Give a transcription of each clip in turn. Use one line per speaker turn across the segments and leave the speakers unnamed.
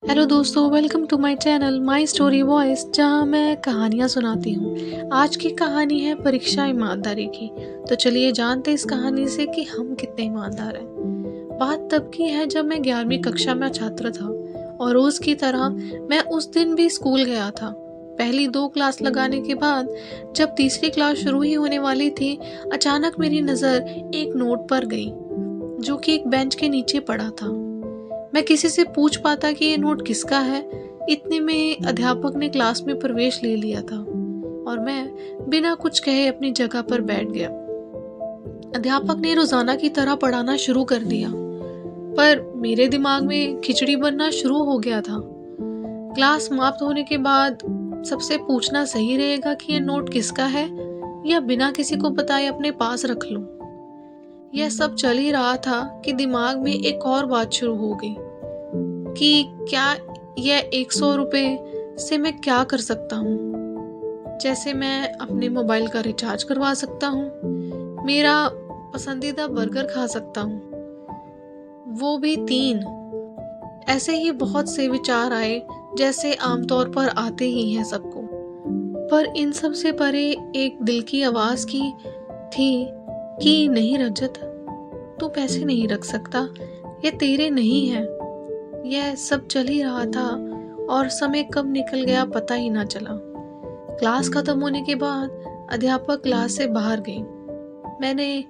Hello दोस्तों, welcome to my channel my story voice, जहां मैं कहानियां सुनाती हूं। आज की कहानी है परीक्षा ईमानदारी की। तो चलिए जानते इस कहानी से कि हम कितने ईमानदार हैं। बात तब की है जब मैं 11वीं कक्षा में छात्र था और रोज की तरह मैं उस दिन भी स्कूल गया था। पहली 2 क्लास लगाने के बाद जब तीसरी क्लास शुरू ही होने वाली थी, अचानक मेरी नज़र एक नोट पर गई जो कि एक बेंच के नीचे पड़ा था। मैं किसी से पूछ पाता कि ये नोट किसका है। इतने में अध्यापक ने क्लास में प्रवेश ले लिया था और मैं बिना कुछ कहे अपनी जगह पर बैठ गया। अध्यापक ने रोजाना की तरह पढ़ाना शुरू कर दिया, पर मेरे दिमाग में खिचड़ी बनना शुरू हो गया था। क्लास समाप्त होने के बाद सबसे पूछना सही रहेगा कि ये नोट किसका है, या बिना किसी को बताए अपने पास रख लूं। यह सब चल ही रहा था कि दिमाग में एक और बात शुरू हो गई कि क्या यह 100 रुपये से मैं क्या कर सकता हूँ। जैसे मैं अपने मोबाइल का रिचार्ज करवा सकता हूँ, मेरा पसंदीदा बर्गर खा सकता हूँ, वो भी 3। ऐसे ही बहुत से विचार आए, जैसे आमतौर पर आते ही हैं सबको। पर इन सब से परे एक दिल की आवाज़ की थी कि नहीं रजत, तू पैसे नहीं रख सकता, ये तेरे नहीं है। यह सब चल ही रहा था और समय कब निकल गया पता ही ना चला। क्लास खत्म होने के बाद अध्यापक क्लास से बाहर गई। मैंने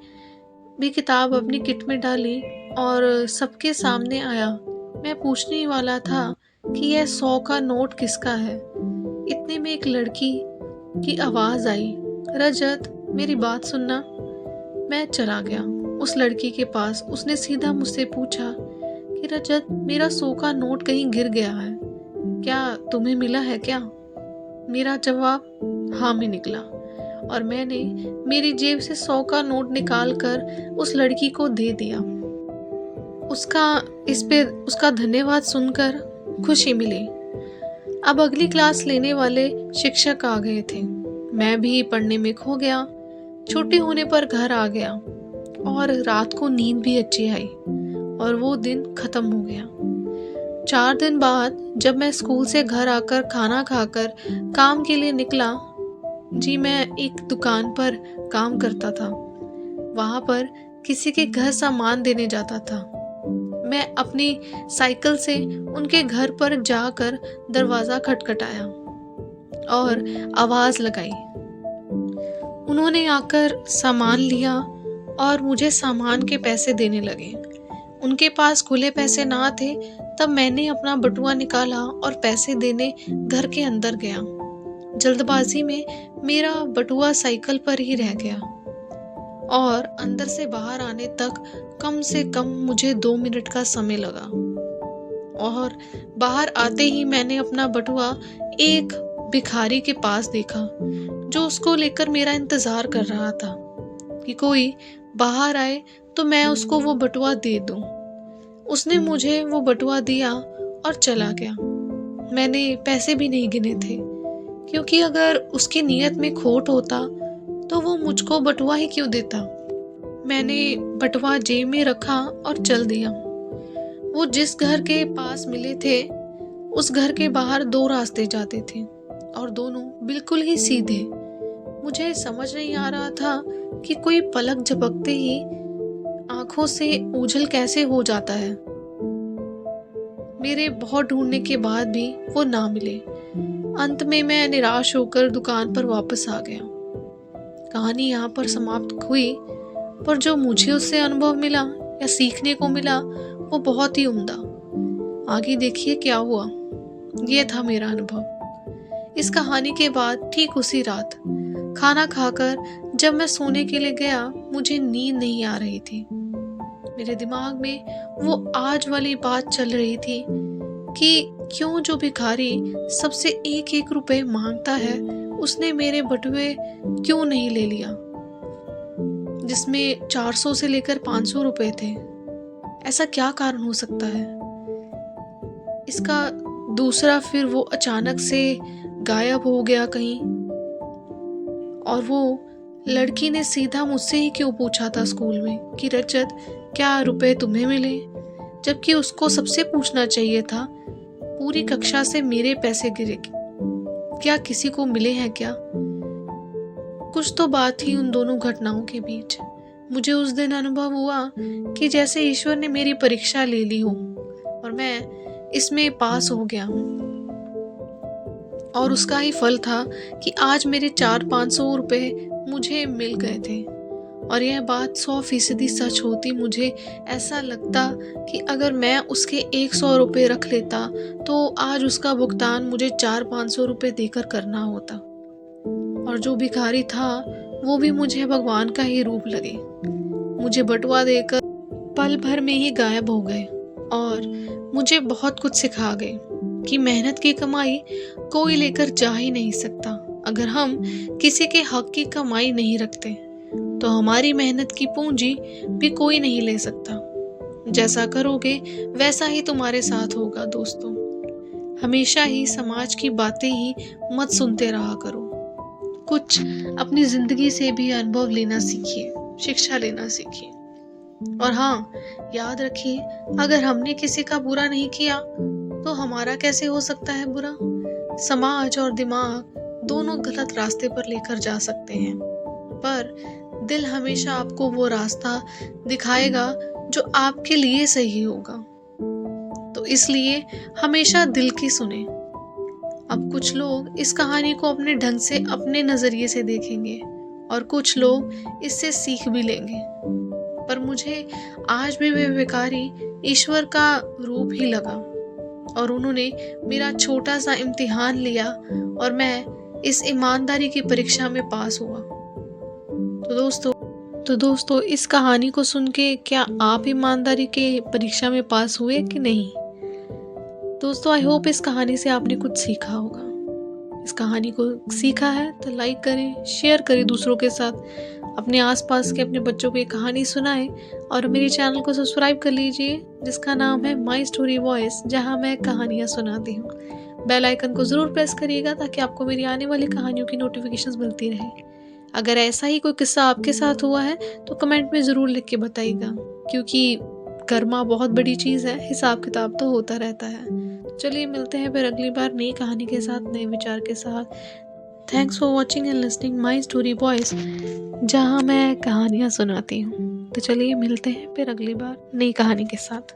भी किताब अपनी किट में डाली और सबके सामने आया। मैं पूछने ही वाला था कि यह 100 का नोट किसका है। इतने में एक लड़की की आवाज आई, रजत मेरी बात सुनना। मैं चला गया उस लड़की के पास। उसने सीधा मुझसे पूछा कि रजत, मेरा 100 का नोट कहीं गिर गया है, क्या तुम्हें मिला है क्या? मेरा जवाब हाँ में निकला और मैंने मेरी जेब से 100 का नोट निकाल कर उस लड़की को दे दिया। उसका धन्यवाद सुनकर खुशी मिली। अब अगली क्लास लेने वाले शिक्षक आ गए थे। मैं भी पढ़ने में खो गया। छुट्टी होने पर घर आ गया और रात को नींद भी अच्छी आई और वो दिन खत्म हो गया। 4 दिन बाद जब मैं स्कूल से घर आकर खाना खाकर काम के लिए निकला, जी मैं एक दुकान पर काम करता था। वहां पर किसी के घर सामान देने जाता था। मैं अपनी साइकिल से उनके घर पर जाकर दरवाजा खटखटाया और आवाज लगाई। उन्होंने आकर सामान लिया और मुझे सामान के पैसे देने लगे। उनके पास खुले पैसे ना थे, तब मैंने अपना बटुआ निकाला और पैसे देने घर के अंदर गया। जल्दबाजी में मेरा बटुआ साइकिल पर ही रह गया और अंदर से बाहर आने तक कम से कम मुझे 2 मिनट का समय लगा। और बाहर आते ही मैंने अपना बटुआ एक भिखारी के पास देखा, जो उसको लेकर मेरा इंतजार कर रहा था कि कोई बाहर आए तो मैं उसको वो बटुआ दे दूं। उसने मुझे वो बटुआ दिया और चला गया। मैंने पैसे भी नहीं गिने थे, क्योंकि अगर उसकी नीयत में खोट होता तो वो मुझको बटुआ ही क्यों देता। मैंने बटुआ जेब में रखा और चल दिया। वो जिस घर के पास मिले थे, उस घर के बाहर 2 रास्ते जाते थे और दोनों बिल्कुल ही सीधे। मुझे समझ नहीं आ रहा था कि कोई पलक झपकते ही आंखों से ओझल कैसे हो जाता है। मेरे बहुत ढूंढने के बाद भी वो ना मिले। अंत में मैं निराश होकर दुकान पर वापस आ गया। कहानी यहाँ पर समाप्त हुई, पर जो मुझे उससे अनुभव मिला या सीखने को मिला वो बहुत ही उम्दा। आगे देखिए क्या हुआ। ये था मेरा अनुभव। इस कहानी के बाद ठीक उसी रात खाना खाकर जब मैं सोने के लिए गया, मुझे नींद नहीं आ रही थी। मेरे दिमाग में वो आज वाली बात चल रही थी कि क्यों जो भिखारी सबसे 1-1 रुपए मांगता है, उसने मेरे बटुए क्यों नहीं ले लिया, जिसमें 400 से लेकर 500 रुपए थे। ऐसा क्या कारण हो सकता है? इसका दूसरा, फिर वो अचानक से गायब हो गया कहीं, और वो लड़की ने सीधा मुझसे ही क्यों पूछा था स्कूल में कि रजत, क्या रुपए तुम्हें मिले, जबकि उसको सबसे पूछना चाहिए था, पूरी कक्षा से मेरे पैसे गिरे, क्या किसी को मिले हैं क्या? कुछ तो बात थी उन दोनों घटनाओं के बीच। मुझे उस दिन अनुभव हुआ कि जैसे ईश्वर ने मेरी परीक्षा ले ली हो और मैं इसमें पास हो गया हूँ। और उसका ही फल था कि आज मेरे 400-500 रुपए मुझे मिल गए थे। और यह बात 100% सच होती। मुझे ऐसा लगता कि अगर मैं उसके 100 रुपये रख लेता तो आज उसका भुगतान मुझे 400-500 रुपये देकर करना होता। और जो भिखारी था वो भी मुझे भगवान का ही रूप लगे। मुझे बटुआ देकर पल भर में ही गायब हो गए और मुझे बहुत कुछ सिखा गए कि मेहनत की कमाई कोई लेकर जा ही नहीं सकता। अगर हम किसी के हक की कमाई नहीं रखते तो हमारी मेहनत की पूंजी भी कोई नहीं ले सकता। जैसा करोगे वैसा ही तुम्हारे साथ होगा। दोस्तों, हमेशा ही समाज की बातें ही मत सुनते रहा करो। कुछ अपनी जिंदगी से भी अनुभव लेना सीखिए, शिक्षा लेना सीखिए। और हाँ, याद रखिए, अगर हमने किसी का बुरा नहीं किया तो हमारा कैसे हो सकता है बुरा? समाज और दिमाग दोनों गलत रास्ते पर लेकर जा सकते हैं, पर दिल हमेशा आपको वो रास्ता दिखाएगा जो आपके लिए सही होगा। तो इसलिए हमेशा दिल की सुने। अब कुछ लोग इस कहानी को अपने ढंग से, अपने नजरिए से देखेंगे और कुछ लोग इससे सीख भी लेंगे, पर मुझे आज भी वे भिखारी ईश्वर का रूप ही लगा और उन्होंने मेरा छोटा सा इम्तिहान लिया और मैं इस ईमानदारी की परीक्षा में पास हुआ। तो दोस्तों इस कहानी को सुन के क्या आप ईमानदारी के परीक्षा में पास हुए कि नहीं? दोस्तों, आई होप इस कहानी से आपने कुछ सीखा होगा। इस कहानी को सीखा है तो लाइक करें, शेयर करें दूसरों के साथ, अपने आसपास के अपने बच्चों को ये कहानी सुनाएं और मेरे चैनल को सब्सक्राइब कर लीजिए जिसका नाम है माई स्टोरी वॉइस, जहां मैं कहानियां सुनाती हूँ। बेल आइकन को ज़रूर प्रेस करिएगा ताकि आपको मेरी आने वाली कहानियों की नोटिफिकेशंस मिलती रहे। अगर ऐसा ही कोई किस्सा आपके साथ हुआ है तो कमेंट में ज़रूर लिख के बताइएगा, क्योंकि कर्मा बहुत बड़ी चीज़ है, हिसाब किताब तो होता रहता है। चलिए मिलते हैं फिर अगली बार नई कहानी के साथ, नए विचार के साथ। Thanks for watching and listening my story voice, जहाँ मैं कहानियाँ सुनाती हूँ। तो चलिए मिलते हैं फिर अगली बार नई कहानी के साथ।